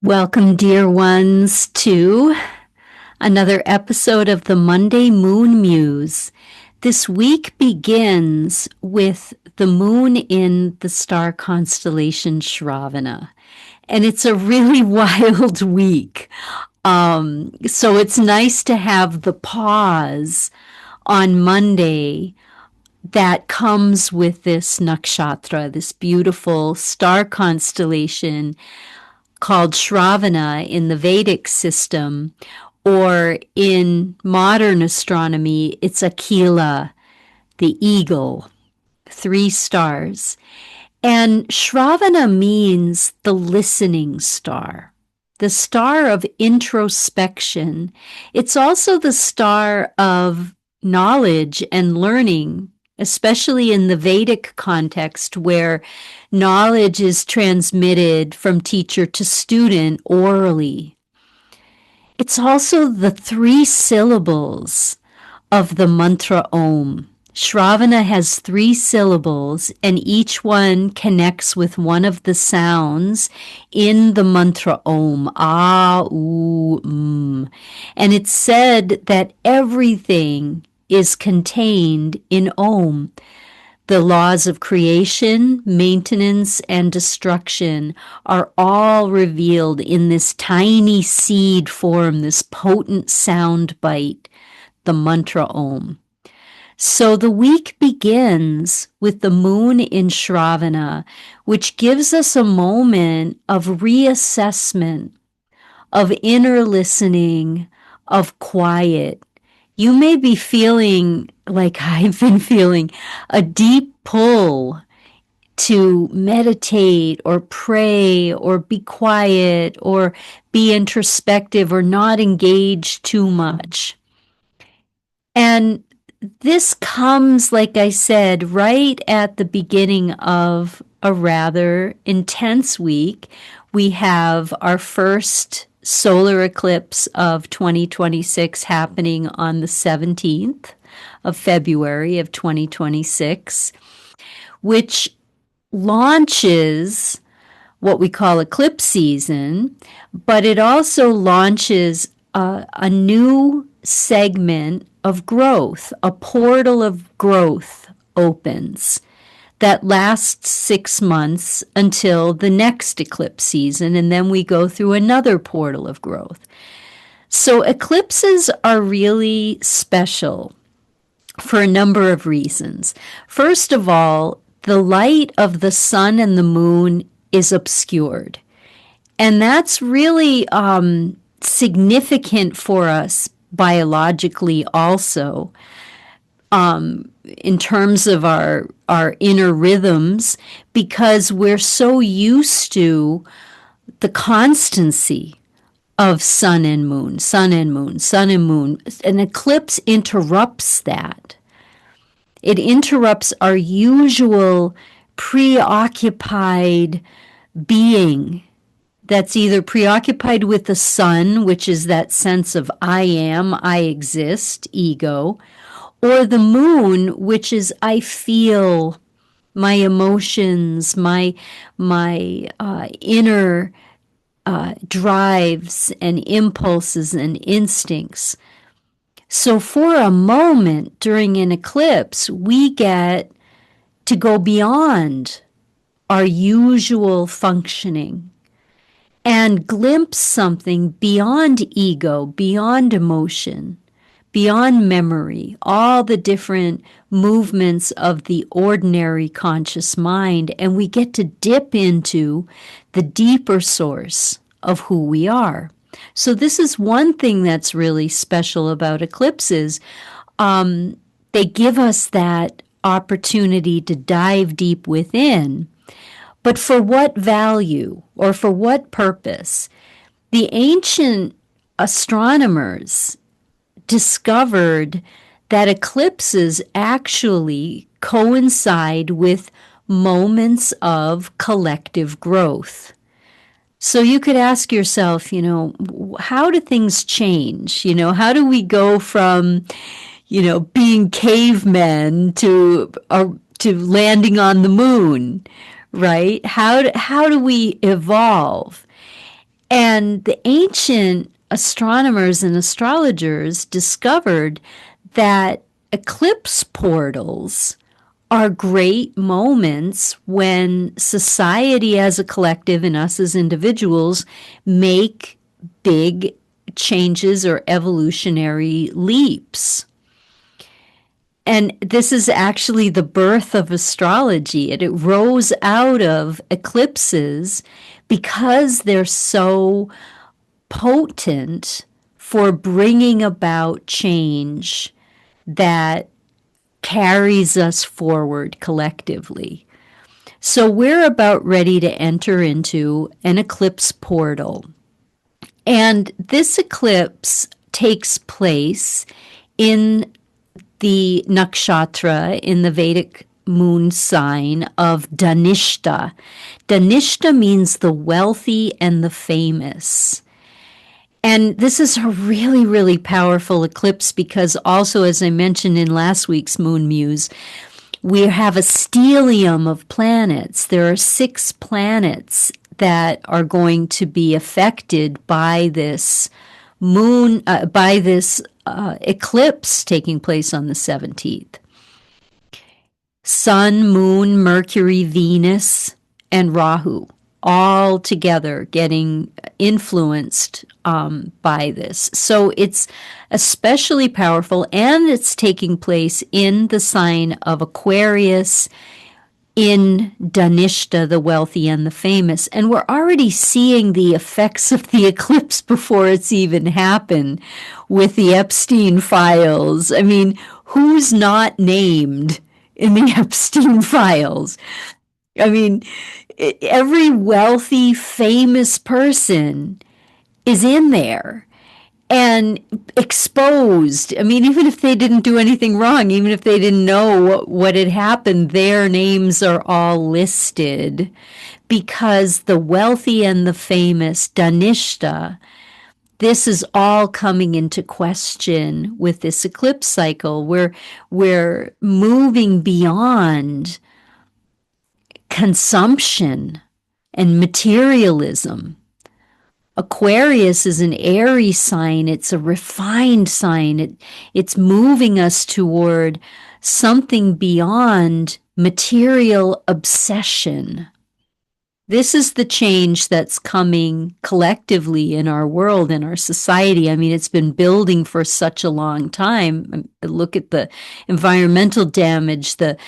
Welcome, dear ones, to another episode of the Monday Moon Muse. This week begins with the moon in the star constellation Shravana, and it's a really wild week. So it's nice to have the pause on Monday that comes with this nakshatra, this beautiful star constellation called Shravana in the Vedic system, or in modern astronomy, it's Aquila, the eagle, 3 stars. And Shravana means the listening star, the star of introspection. It's also the star of knowledge and learning, especially in the Vedic context where knowledge is transmitted from teacher to student orally. It's also the 3 syllables of the mantra Om. Shravana has 3 syllables, and each one connects with one of the sounds in the mantra Om. Ah, oo, And it's said that everything is contained in Om. The laws of creation, maintenance, and destruction are all revealed in this tiny seed form, this potent sound bite, the mantra Om. So the week begins with the moon in Shravana, which gives us a moment of reassessment, of inner listening, of quiet. You may be feeling, like I've been feeling, a deep pull to meditate or pray or be quiet or be introspective or not engage too much. And this comes, like I said, right at the beginning of a rather intense week. We have our first solar eclipse of 2026 happening on the 17th of February of 2026, which launches what we call eclipse season, but it also launches a new segment of growth. A portal of growth opens that lasts 6 months until the next eclipse season, and then we go through another portal of growth. So eclipses are really special for a number of reasons. First of all, the light of the sun and the moon is obscured. And that's really significant for us biologically also, in terms of our inner rhythms, because we're so used to the constancy of sun and moon, sun and moon, sun and moon. An eclipse interrupts that. It interrupts our usual preoccupied being that's either preoccupied with the sun, which is that sense of I am, I exist, ego, or the moon, which is I feel, my emotions, my inner drives and impulses and instincts. So for a moment during an eclipse, we get to go beyond our usual functioning and glimpse something beyond ego, beyond emotion, beyond memory, all the different movements of the ordinary conscious mind, and we get to dip into the deeper source of who we are. So this is one thing that's really special about eclipses. They give us that opportunity to dive deep within. But for what value or for what purpose? The ancient astronomers discovered that eclipses actually coincide with moments of collective growth. So you could ask yourself, how do things change? How do we go from, being cavemen to landing on the moon, right? How do we evolve? And the ancient astronomers and astrologers discovered that eclipse portals are great moments when society as a collective and us as individuals make big changes or evolutionary leaps. And this is actually the birth of astrology. It rose out of eclipses because they're so potent for bringing about change that carries us forward collectively. So we're about ready to enter into an eclipse portal. And this eclipse takes place in the nakshatra, in the Vedic moon sign of Dhanishta. Dhanishta means the wealthy and the famous. And this is a really, really powerful eclipse because also, as I mentioned in last week's Moon Muse, we have a stellium of planets. There are 6 planets that are going to be affected by this eclipse taking place on the 17th. Sun, Moon, Mercury, Venus, and Rahu, all together getting influenced by this. So it's especially powerful, and it's taking place in the sign of Aquarius, in Dhanishta, the wealthy and the famous. And we're already seeing the effects of the eclipse before it's even happened with the Epstein files. I mean, who's not named in the Epstein files? I mean, every wealthy, famous person is in there and exposed. I mean, even if they didn't do anything wrong, even if they didn't know what had happened, their names are all listed because the wealthy and the famous, Dhanishta, this is all coming into question with this eclipse cycle. We're moving beyond consumption and materialism. Aquarius is an airy sign. It's a refined sign. It's moving us toward something beyond material obsession. This is the change that's coming collectively in our world, in our society. I mean, it's been building for such a long time. Look at the environmental damage, the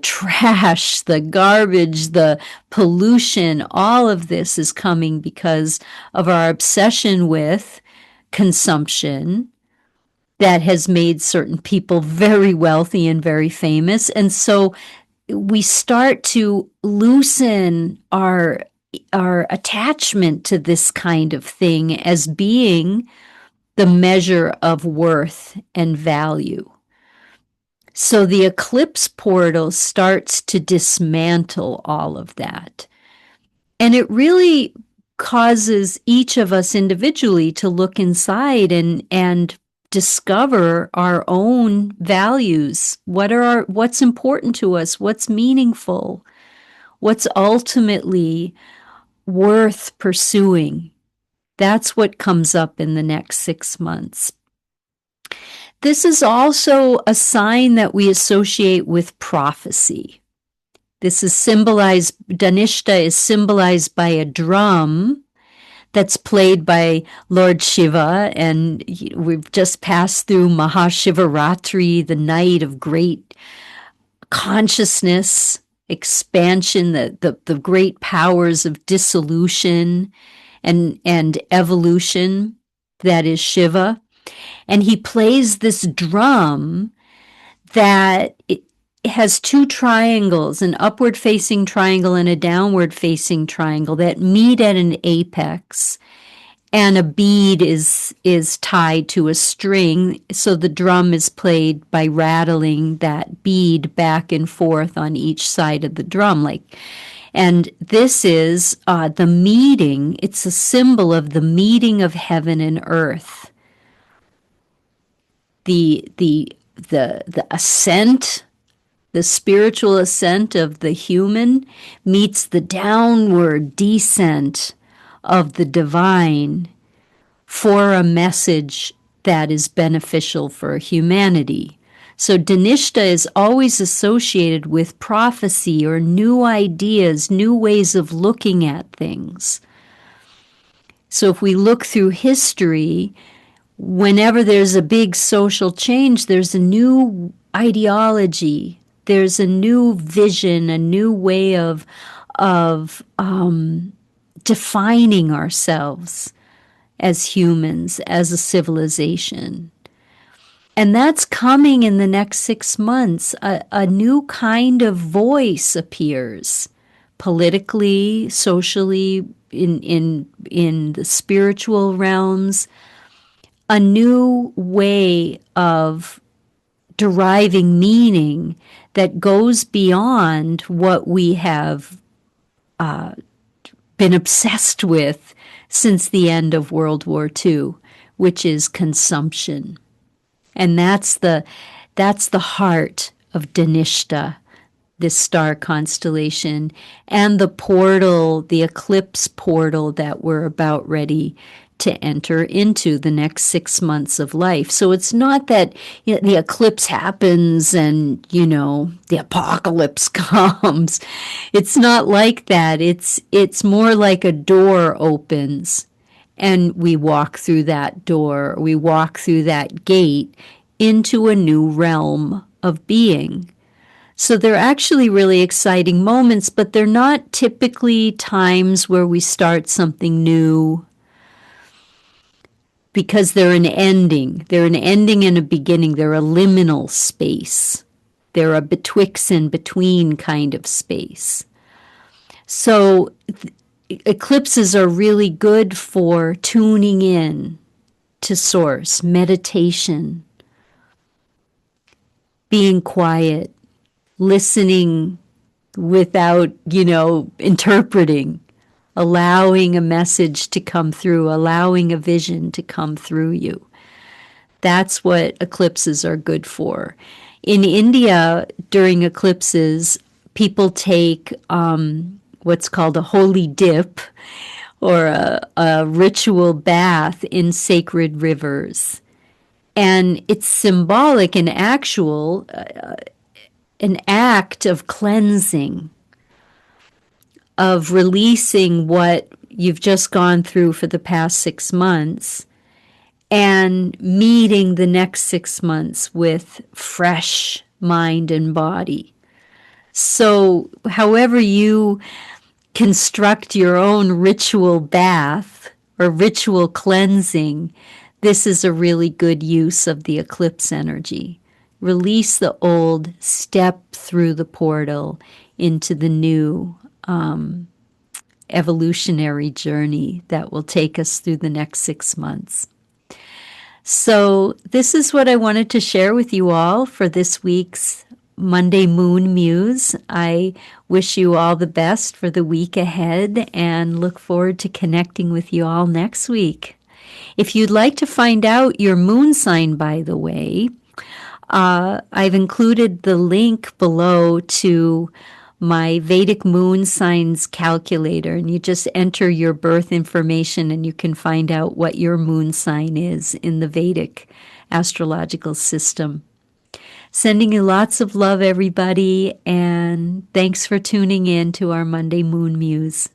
trash, the garbage, the pollution. All of this is coming because of our obsession with consumption that has made certain people very wealthy and very famous. And so we start to loosen our attachment to this kind of thing as being the measure of worth and value. So the eclipse portal starts to dismantle all of that. And it really causes each of us individually to look inside and discover our own values. What's important to us? What's meaningful? What's ultimately worth pursuing? That's what comes up in the next 6 months. This is also a sign that we associate with prophecy. This is symbolized, Dhanishta is symbolized by a drum that's played by Lord Shiva, and we've just passed through Mahashivaratri, the night of great consciousness, expansion, the great powers of dissolution and evolution, that is Shiva. And he plays this drum that it has 2 triangles, an upward facing triangle and a downward facing triangle that meet at an apex. And a bead is tied to a string. So the drum is played by rattling that bead back and forth on each side of the drum. And this is the meeting. It's a symbol of the meeting of heaven and earth. The ascent, the spiritual ascent of the human meets the downward descent of the divine for a message that is beneficial for humanity. So Dhanishta is always associated with prophecy or new ideas, new ways of looking at things. So if we look through history, whenever there's a big social change, there's a new ideology, there's a new vision, a new way of defining ourselves as humans, as a civilization. And that's coming in the next 6 months. A new kind of voice appears politically, socially, in the spiritual realms, a new way of deriving meaning that goes beyond what we have been obsessed with since the end of World War II, which is consumption. And that's the heart of Dhanishta, this star constellation, and the portal, the eclipse portal that we're about ready to enter into the next 6 months of life. So it's not that the eclipse happens and, the apocalypse comes. It's not like that. It's more like a door opens and we walk through that door, we walk through that gate into a new realm of being. So they're actually really exciting moments, but they're not typically times where we start something new, because they're an ending. They're an ending and a beginning. They're a liminal space. They're a betwixt and between kind of space. So eclipses are really good for tuning in to source, meditation, being quiet, listening without, interpreting, allowing a message to come through, allowing a vision to come through you. That's what eclipses are good for. In India, during eclipses, people take what's called a holy dip, or a ritual bath in sacred rivers. And it's symbolic and actual, an act of cleansing, of releasing what you've just gone through for the past 6 months and meeting the next 6 months with fresh mind and body. So however you construct your own ritual bath or ritual cleansing, this is a really good use of the eclipse energy. Release the old, step through the portal into the new evolutionary journey that will take us through the next 6 months. So this is what I wanted to share with you all for this week's Monday Moon Muse. I wish you all the best for the week ahead and look forward to connecting with you all next week. If you'd like to find out your moon sign, by the way, I've included the link below to my Vedic moon signs calculator, and you just enter your birth information and you can find out what your moon sign is in the Vedic astrological system. Sending you lots of love, everybody, and thanks for tuning in to our Monday Moon Muse.